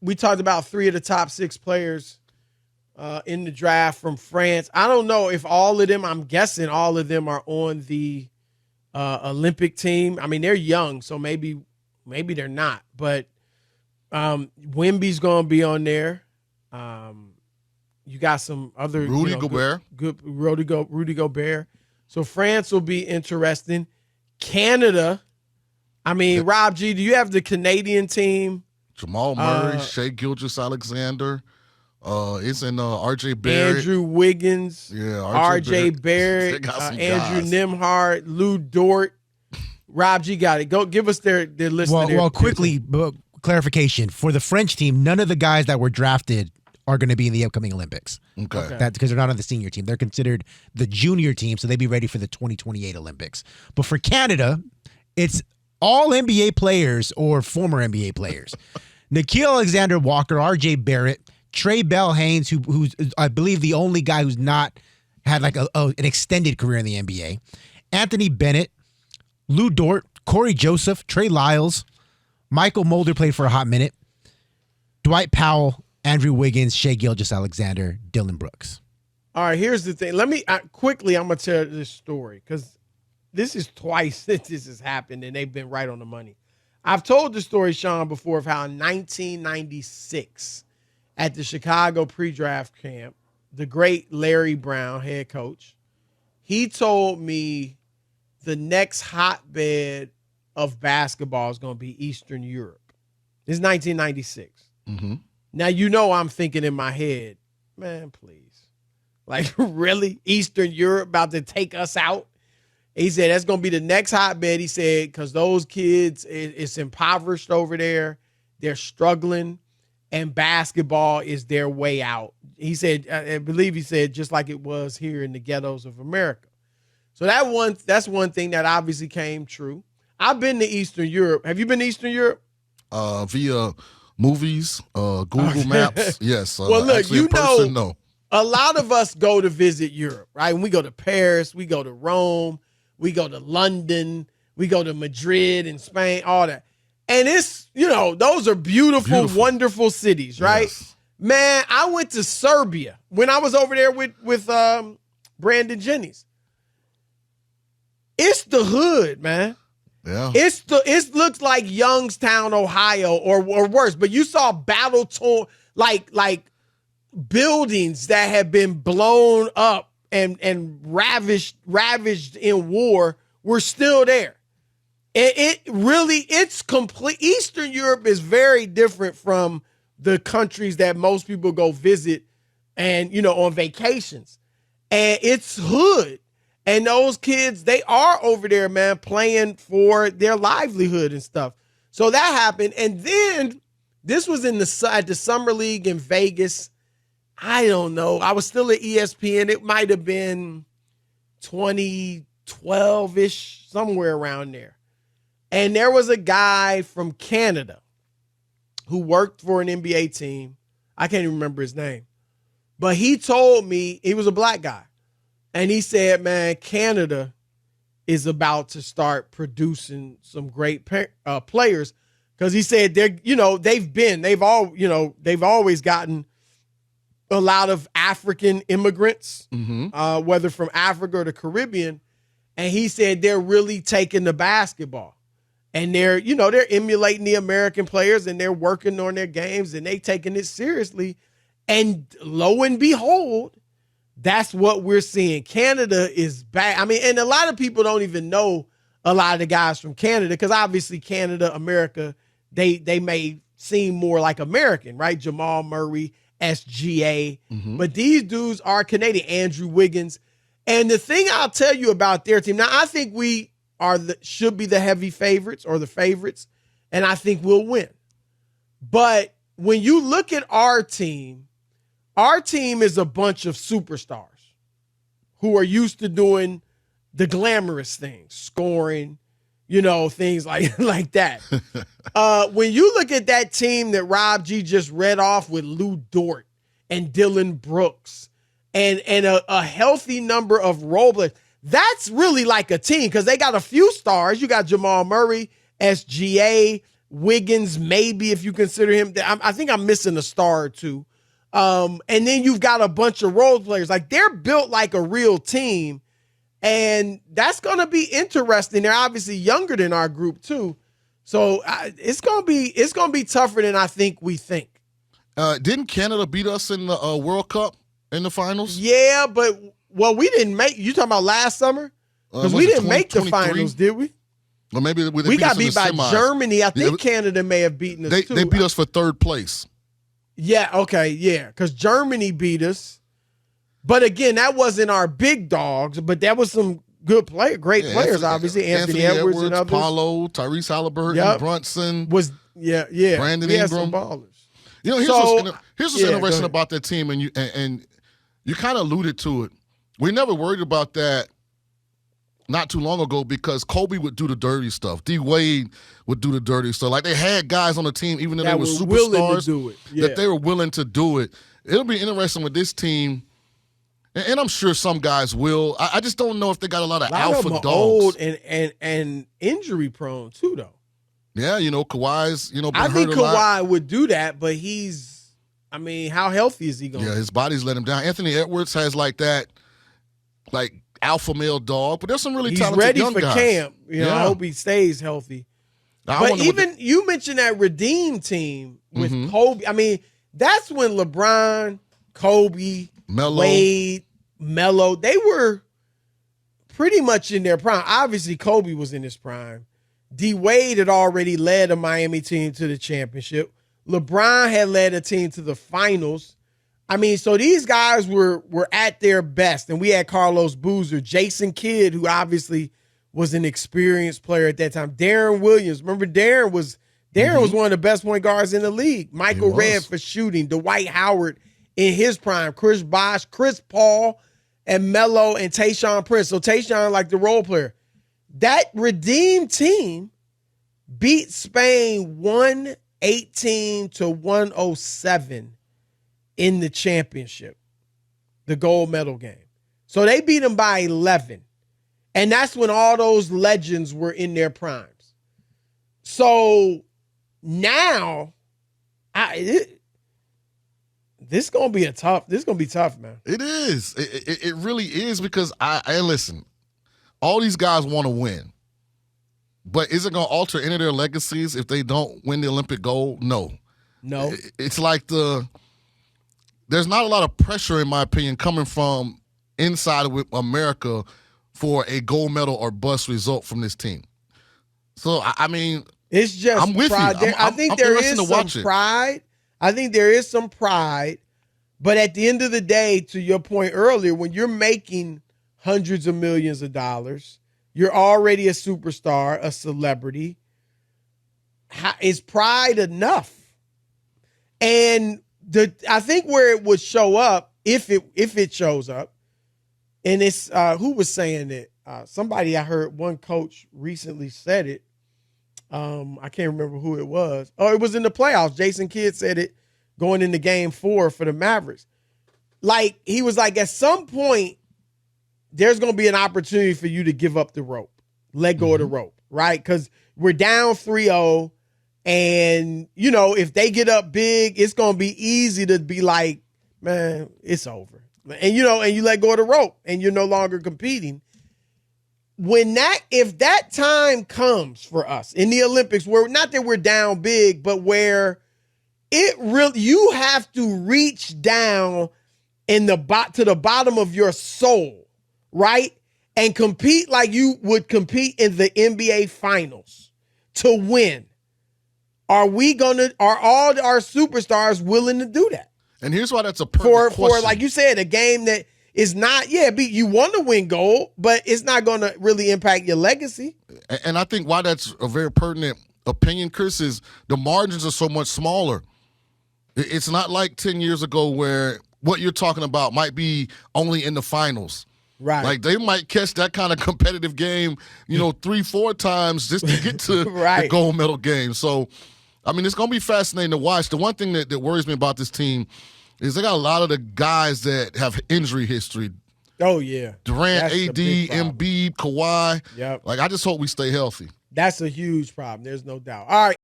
we talked about 3 of the top 6 players in the draft from France. I don't know if all of them, I'm guessing all of them are on the Olympic team. I mean, they're young, so maybe they're not. But Wemby's going to be on there. You got some other Rudy Gobert. Good Rudy Gobert. So France will be interesting. Canada. I mean, Rob G, do you have the Canadian team? Jamal Murray, Shai Gilgeous-Alexander. It's in R.J. Barrett. Andrew Wiggins. Yeah, R.J. Barrett. Andrew Nembhard. Lou Dort. Rob G got it. Go give us their list. Well, quickly, clarification. For the French team, none of the guys that were drafted are going to be in the upcoming Olympics. Okay. That's because they're not on the senior team. They're considered the junior team, so they'd be ready for the 2028 Olympics. But for Canada, it's all NBA players or former NBA players. Nickeil Alexander-Walker, R.J. Barrett, Trey Bell-Haynes, who's I believe the only guy who's not had like an extended career in the NBA, Anthony Bennett, Lou Dort, Corey Joseph, Trey Lyles, Michael Mulder played for a hot minute, Dwight Powell, Andrew Wiggins, Shai Gilgeous-Alexander, Dylan Brooks. All right, here's the thing. Let me quickly, I'm going to tell this story because this is twice that this has happened and they've been right on the money. I've told the story, Sean, before of how in 1996 at the Chicago pre-draft camp, the great Larry Brown, head coach, he told me the next hotbed of basketball is going to be Eastern Europe. This is 1996. Mm-hmm. Now, you know I'm thinking in my head, man, please. Like, really? Eastern Europe about to take us out? He said that's going to be the next hotbed, he said, because those kids, it's impoverished over there. They're struggling, and basketball is their way out. He said, I believe he said, just like it was here in the ghettos of America. So that's one thing that obviously came true. I've been to Eastern Europe. Have you been to Eastern Europe? Via movies, Google Maps. Yes. Well, look, actually, you know, no. A lot of us go to visit Europe, right? When we go to Paris, we go to Rome, we go to London, we go to Madrid and Spain, all that. And it's, you know, those are beautiful, wonderful cities, right? Yes. Man, I went to Serbia when I was over there with Brandon Jennings. It's the hood, man. Yeah. It looks like Youngstown, Ohio, or worse. But you saw battle torn, like buildings that have been blown up and ravaged in war were still there. It's complete. Eastern Europe is very different from the countries that most people go visit and, you know, on vacations. And it's hood. And those kids, they are over there, man, playing for their livelihood and stuff. So that happened. And then this was at the Summer League in Vegas. I don't know. I was still at ESPN. It might have been 2012-ish, somewhere around there. And there was a guy from Canada who worked for an NBA team. I can't even remember his name. But he told me, he was a black guy. And he said, man, Canada is about to start producing some great players. Because he said they've always gotten a lot of African immigrants, whether from Africa or the Caribbean. And he said they're really taking the basketball. And they're emulating the American players and they're working on their games and they taking it seriously. And lo and behold, that's what we're seeing. Canada is back. I mean, and a lot of people don't even know a lot of the guys from Canada because obviously Canada, America, they may seem more like American, right? Jamal Murray, SGA. But these dudes are Canadian. Andrew Wiggins. And the thing I'll tell you about their team, now I think we should be the heavy favorites or the favorites, and I think we'll win. But when you look at our team is a bunch of superstars who are used to doing the glamorous things, scoring, things like that. When you look at that team that Rob G just read off with Lou Dort and Dylan Brooks and a healthy number of role players, that's really like a team because they got a few stars. You got Jamal Murray, SGA, Wiggins, maybe if you consider him. I think I'm missing a star or two. And then you've got a bunch of role players. Like, they're built like a real team. And that's going to be interesting. They're obviously younger than our group too. So it's going to be tougher than I think we think. Didn't Canada beat us in the World Cup in the finals? Yeah, but we didn't make. You talking about last summer? Because we didn't make the finals, did we? Or maybe we got beat by semis. Germany. I think Canada may have beaten us too. They beat us for third place. Yeah. Okay. Yeah. Because Germany beat us. But again, that wasn't our big dogs. But that was some great players. Obviously, Anthony Edwards and others. Paulo, Tyrese Halliburton, Brunson Brandon Ingram. Had some ballers. You know, here's what's interesting about that team, and you kind of alluded to it. We never worried about that not too long ago because Kobe would do the dirty stuff. D. Wade would do the dirty stuff. Like, they had guys on the team, even though they were superstars, that they were willing to do it. It'll be interesting with this team, and I'm sure some guys will. I just don't know if they got a lot of alpha dogs. Old and injury prone too, though. Yeah, Kawhi's, been I think hurt a lot. Kawhi would do that, but how healthy is he going? Yeah, his body's let him down. Anthony Edwards has that alpha male dog, but there's some really talented young guys. He's ready for camp. I hope he stays healthy. But even you mentioned that Redeem team with Kobe. I mean, that's when LeBron, Kobe, Wade, Melo, they were pretty much in their prime. Obviously, Kobe was in his prime. D. Wade had already led a Miami team to the championship. LeBron had led a team to the finals. I mean, so these guys were at their best. And we had Carlos Boozer, Jason Kidd, who obviously was an experienced player at that time. Darren Williams. Remember, Darren was one of the best point guards in the league. Michael Redd for shooting. Dwight Howard in his prime. Chris Bosh, Chris Paul, and Melo, and Tayshaun Prince. So Tayshaun, like the role player. That Redeem team beat Spain 118-107 in the championship, the gold medal game. So they beat them by 11. And that's when all those legends were in their primes. So now, this is going to be tough, man. It is. It really is, because listen, all these guys want to win. But is it going to alter any of their legacies if they don't win the Olympic gold? No. It's like there's not a lot of pressure, in my opinion, coming from inside of America for a gold medal or bust result from this team. So, I mean, it's just I'm with pride. you. I think there is some pride. I think there is some pride. But at the end of the day, to your point earlier, when you're making hundreds of millions of dollars, you're already a superstar, a celebrity. Is pride enough? And I think where it would show up, if it shows up, and it's who was saying it? Somebody, I heard one coach recently said it. I can't remember who it was. Oh, it was in the playoffs. Jason Kidd said it going into Game 4 for the Mavericks. Like, he was like, at some point, there's going to be an opportunity for you to give up the rope, let go of the rope, right? Because we're down 3-0, and, if they get up big, it's going to be easy to be like, man, it's over. And, and you let go of the rope, and you're no longer competing. If that time comes for us in the Olympics, where not that we're down big, but where you have to reach down to the bottom of your soul, right? And compete like you would compete in the NBA finals to win. Are all our superstars willing to do that? And here's why that's a perfect question. For, like you said, a game that is not, you want to win gold, but it's not going to really impact your legacy. And I think why that's a very pertinent opinion, Chris, is the margins are so much smaller. It's not like 10 years ago where what you're talking about might be only in the finals. Right. Like, they might catch that kind of competitive game, 3-4 times just to get to the gold medal game. So, I mean, it's going to be fascinating to watch. The one thing that worries me about this team is they got a lot of the guys that have injury history. Oh, yeah. Durant, AD, Embiid, Kawhi. Yep. Like, I just hope we stay healthy. That's a huge problem. There's no doubt. All right.